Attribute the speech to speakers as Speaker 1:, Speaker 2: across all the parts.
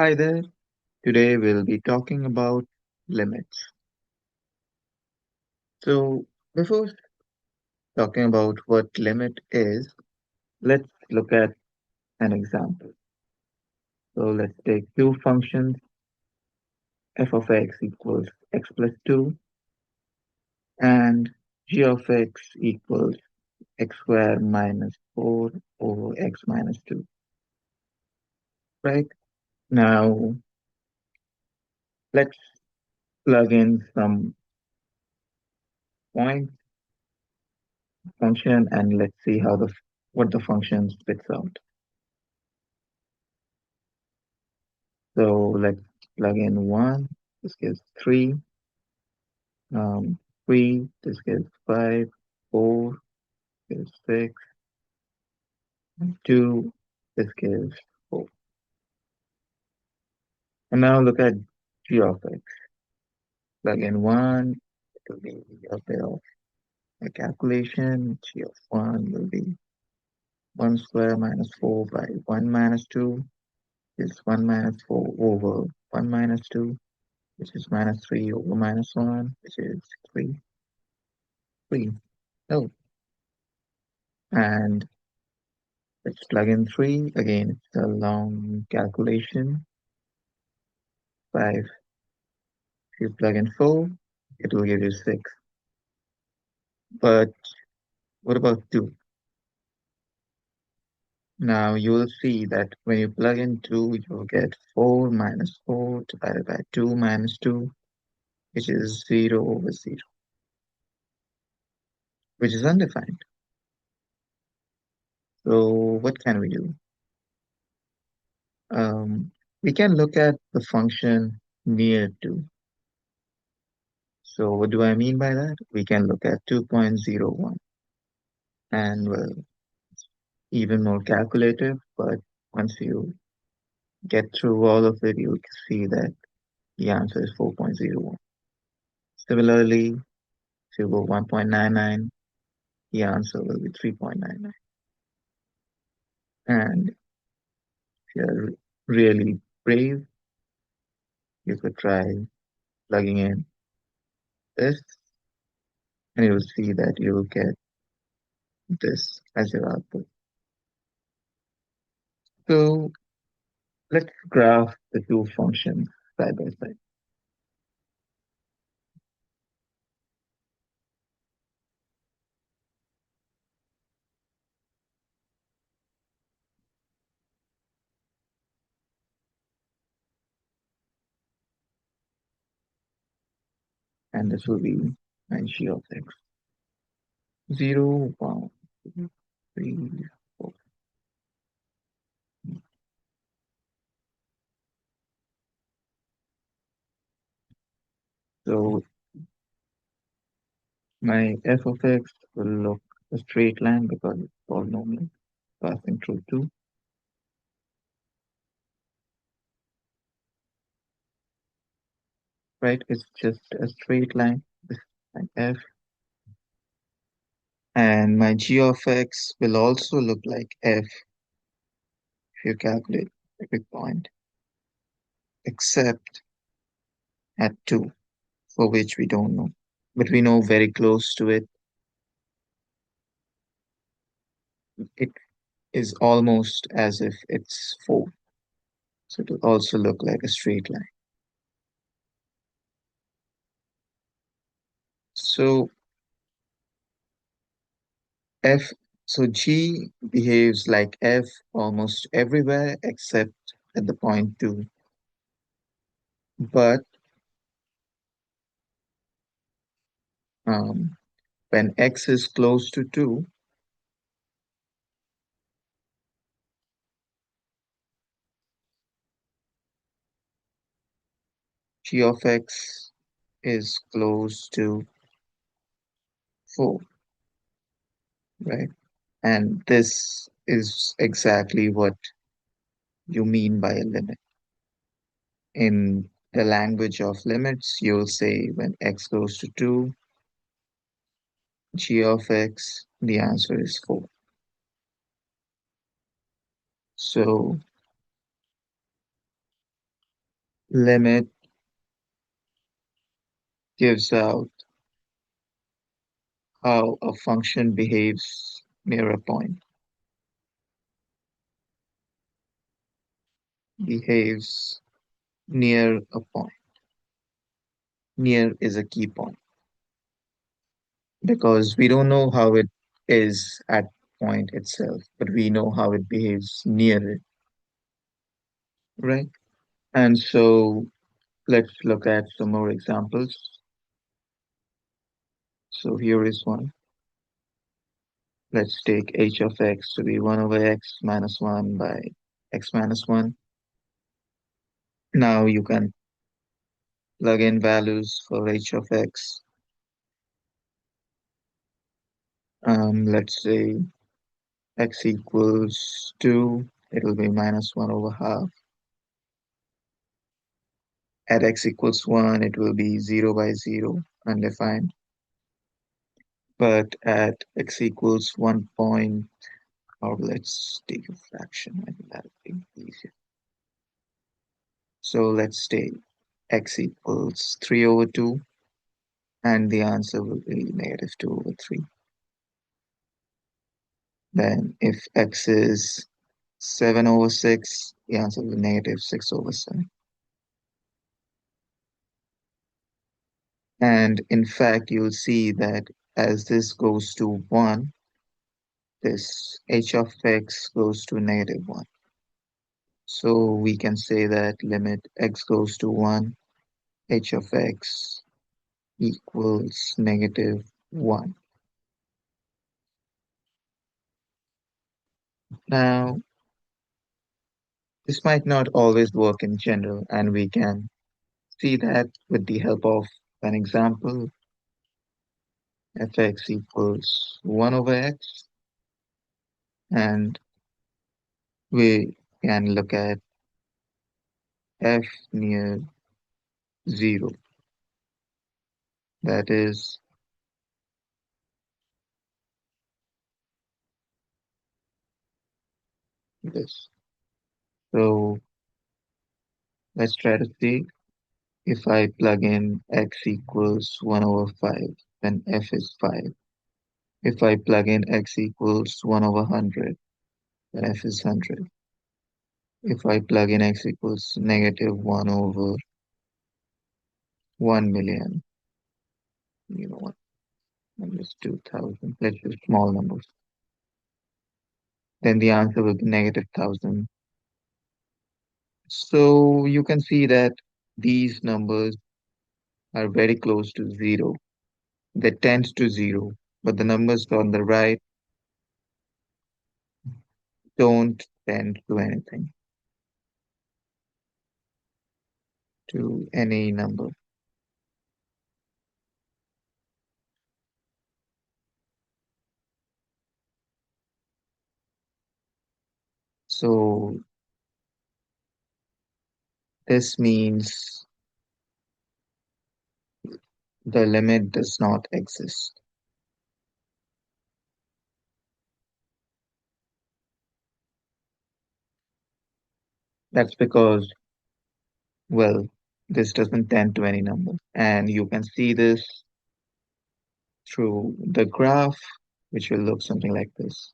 Speaker 1: Hi there. Today we'll be talking about limits. So, before talking about what limit is, let's look at an example. So, let's take two functions, f of x equals x plus 2 and g of x equals x squared minus 4 over x minus 2, right? Now, let's plug in some point function and let's see how what the function spits out. So let's plug in 1. This gives 3. 3. This gives 5. 4 gives 6. And 2. This gives 4. And now look at g of x. Plug in 1. It will be a bit of a calculation. G of 1 will be 1 square minus 4 by 1 minus 2 is 1 minus 4 over 1 minus 2, which is minus 3 over minus 1, which is 3. 3. Oh, and let's plug in 3. Again, it's a long calculation. 5. If you plug in 4, it will give you 6. But what about 2? Now you will see that when you plug in 2, you'll get 4 minus 4 divided by 2 minus 2, which is 0 over 0, which is undefined. So what can we do? Um, we can look at the function near to. So what do I mean by that? We can look at 2.01 and well, even more calculative, but once you get through all of it, you see that the answer is 4.01. Similarly, if you go 1.99, the answer will be 3.99. And if you're really brave, you could try plugging in this, and you'll see that you will get this as your output. So let's graph the two functions side by side. And this will be my g of x. 0, 1, 2, 3, 4. So my f of x will look a straight line because it's polynomial passing through 2, right? It's just a straight line, this is my f. And my g of x will also look like f if you calculate every point, except at 2, for which we don't know. But we know very close to it, it is almost as if it's 4. So it will also look like a straight line. So F, so G behaves like F almost everywhere except at the point 2. But um, when X is close to 2, G of X is close to 4, right? And this is exactly what you mean by a limit. In the language of limits, you'll say when X goes to 2, G of X, the answer is 4. So Limit gives out how a function behaves near a point. Behaves near a point. Near is a key point because we don't know how it is at point itself, but we know how it behaves near it, right? And so let's look at some more examples. So here is one. Let's take h of x to be 1 over x minus 1 by x minus 1. Now you can plug in values for h of x. Let's say x equals 2, it'll be minus 1 over half. At x equals 1, it will be 0 by 0, undefined. But at x equals 1 point, or let's take a fraction, I think that would be easier. So let's take x equals 3 over 2, and the answer will be negative 2 over 3. Then if x is 7 over 6, the answer will be negative 6 over 7. And in fact, you'll see that as this goes to 1, this h of x goes to negative 1. So we can say that limit x goes to 1, h of x equals negative 1. Now, this might not always work in general, and we can see that with the help of an example. Fx equals 1 over x, and we can look at f near 0. That is this. So let's try to see if I plug in x equals 1 over 5, then f is 5. If I plug in x equals 1 over 100, then f is 100. If I plug in x equals negative 1 over 1 million, you know what, let's do 1,000. Let's do small numbers. Then the answer will be negative 1,000. So you can see that these numbers are very close to 0. They tend to 0, but the numbers on the right don't tend to anything, to any number. So this means the limit does not exist. That's because, well, this doesn't tend to any number. And you can see this through the graph, which will look something like this.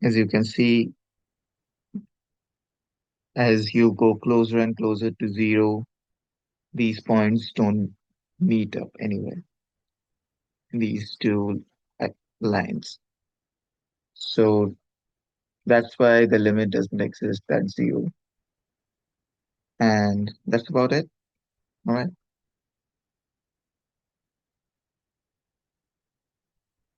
Speaker 1: As you can see, as you go closer and closer to 0, these points don't meet up anywhere, these two lines. So that's why the limit doesn't exist at 0. And that's about it. All right.